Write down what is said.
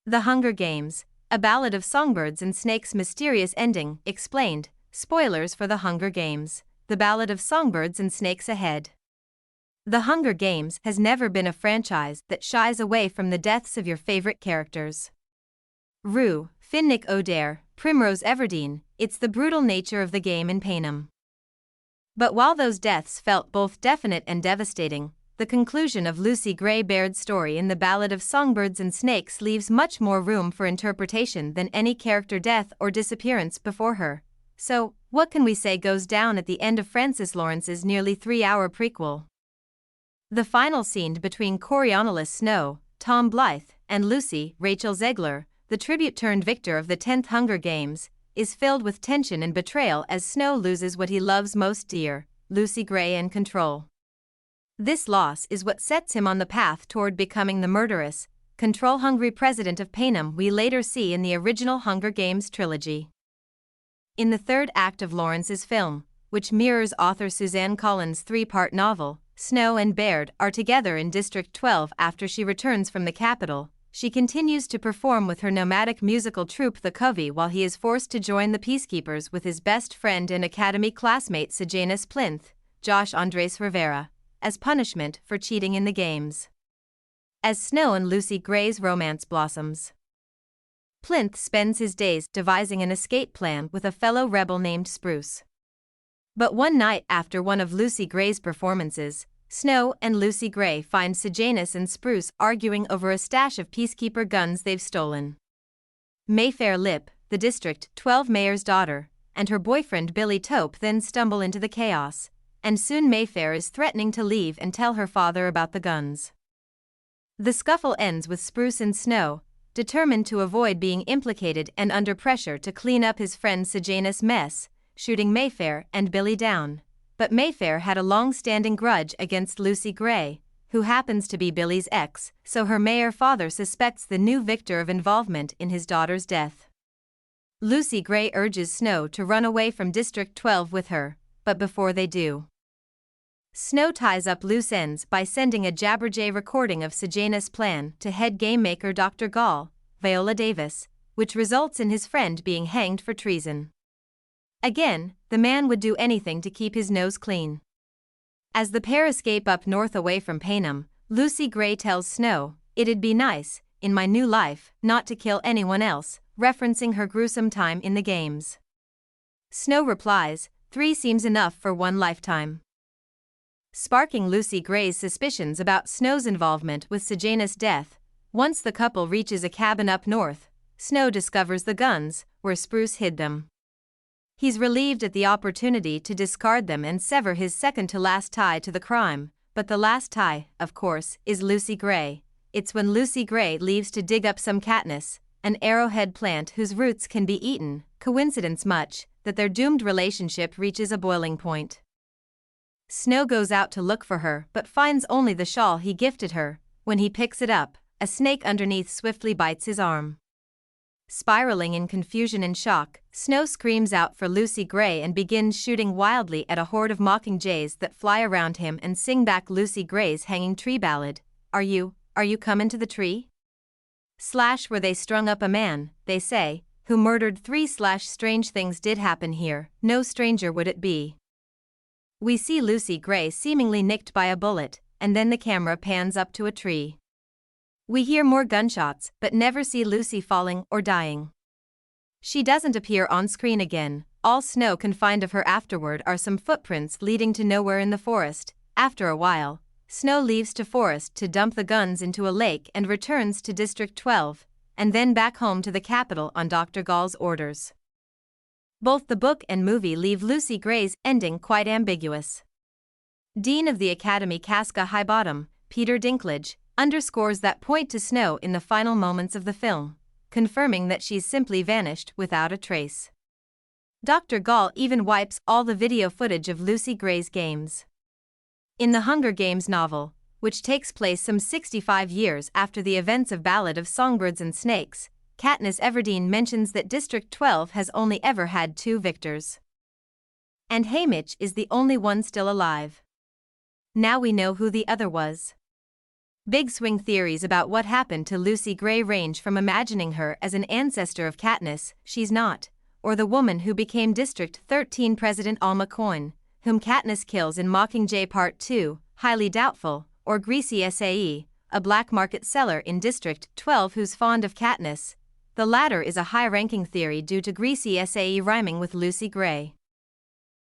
The Hunger Games, A Ballad of Songbirds and Snakes' mysterious ending, explained. Spoilers for The Hunger Games, The Ballad of Songbirds and Snakes ahead. The Hunger Games has never been a franchise that shies away from the deaths of your favorite characters. Rue, Finnick Odair, Primrose Everdeen, it's the brutal nature of the game in Panem. But while those deaths felt both definite and devastating, the conclusion of Lucy Gray Baird's story in The Ballad of Songbirds and Snakes leaves much more room for interpretation than any character death or disappearance before her. So, what can we say goes down at the end of Francis Lawrence's nearly 3-hour prequel? The final scene between Corionalus Snow, Tom Blyth, and Lucy, Rachel Zegler, the tribute-turned-victor of the 10th Hunger Games, is filled with tension and betrayal as Snow loses what he loves most dear, Lucy Gray, and control. This loss is what sets him on the path toward becoming the murderous, control-hungry President of Panem we later see in the original Hunger Games trilogy. In the third act of Lawrence's film, which mirrors author Suzanne Collins' 3-part novel, Snow and Baird are together in District 12 after she returns from the capital. She continues to perform with her nomadic musical troupe the Covey while he is forced to join the Peacekeepers with his best friend and academy classmate Sejanus Plinth, Josh Andres Rivera, as punishment for cheating in the games. As Snow and Lucy Gray's romance blossoms, Plinth spends his days devising an escape plan with a fellow rebel named Spruce. But one night after one of Lucy Gray's performances, Snow and Lucy Gray find Sejanus and Spruce arguing over a stash of Peacekeeper guns they've stolen. Mayfair Lip, the District 12 mayor's daughter, and her boyfriend Billy Tope then stumble into the chaos, and soon Mayfair is threatening to leave and tell her father about the guns. The scuffle ends with Spruce and Snow, determined to avoid being implicated and under pressure to clean up his friend Sejanus' mess, shooting Mayfair and Billy down. But Mayfair had a long-standing grudge against Lucy Gray, who happens to be Billy's ex, so her mayor father suspects the new victor of involvement in his daughter's death. Lucy Gray urges Snow to run away from District 12 with her, but before they do, Snow ties up loose ends by sending a Jabberjay recording of Sejanus' plan to head game maker Dr. Gall, Viola Davis, which results in his friend being hanged for treason. Again, the man would do anything to keep his nose clean. As the pair escape up north away from Panem, Lucy Gray tells Snow, "It'd be nice, in my new life, not to kill anyone else," referencing her gruesome time in the games. Snow replies, 3 seems enough for one lifetime," sparking Lucy Gray's suspicions about Snow's involvement with Sejanus' death. Once the couple reaches a cabin up north, Snow discovers the guns, where Spruce hid them. He's relieved at the opportunity to discard them and sever his second-to-last tie to the crime, but the last tie, of course, is Lucy Gray. It's when Lucy Gray leaves to dig up some Katniss, an arrowhead plant whose roots can be eaten, coincidence much, that their doomed relationship reaches a boiling point. Snow goes out to look for her but finds only the shawl he gifted her. When he picks it up, a snake underneath swiftly bites his arm. Spiraling in confusion and shock, Snow screams out for Lucy Gray and begins shooting wildly at a horde of mockingjays that fly around him and sing back Lucy Gray's hanging tree ballad, Are you comin' to the tree? / where they strung up a man, they say, who murdered 3 / strange things did happen here, no stranger would it be. We see Lucy Gray seemingly nicked by a bullet, and then the camera pans up to a tree. We hear more gunshots, but never see Lucy falling or dying. She doesn't appear on screen again. All Snow can find of her afterward are some footprints leading to nowhere in the forest. After a while, Snow leaves to forest to dump the guns into a lake and returns to District 12, and then back home to the capital on Dr. Gall's orders. Both the book and movie leave Lucy Gray's ending quite ambiguous. Dean of the Academy Casca Highbottom, Peter Dinklage, underscores that point to Snow in the final moments of the film, confirming that she's simply vanished without a trace. Dr. Gall even wipes all the video footage of Lucy Gray's games. In the Hunger Games novel, which takes place some 65 years after the events of Ballad of Songbirds and Snakes, Katniss Everdeen mentions that District 12 has only ever had 2 victors. And Haymitch is the only one still alive. Now we know who the other was. Big swing theories about what happened to Lucy Gray range from imagining her as an ancestor of Katniss, she's not, or the woman who became District 13 President Alma Coin, whom Katniss kills in Mockingjay Part 2, highly doubtful, or Greasy Sae, a black market seller in District 12 who's fond of Katniss. The latter is a high-ranking theory due to Greasy Sae rhyming with Lucy Gray.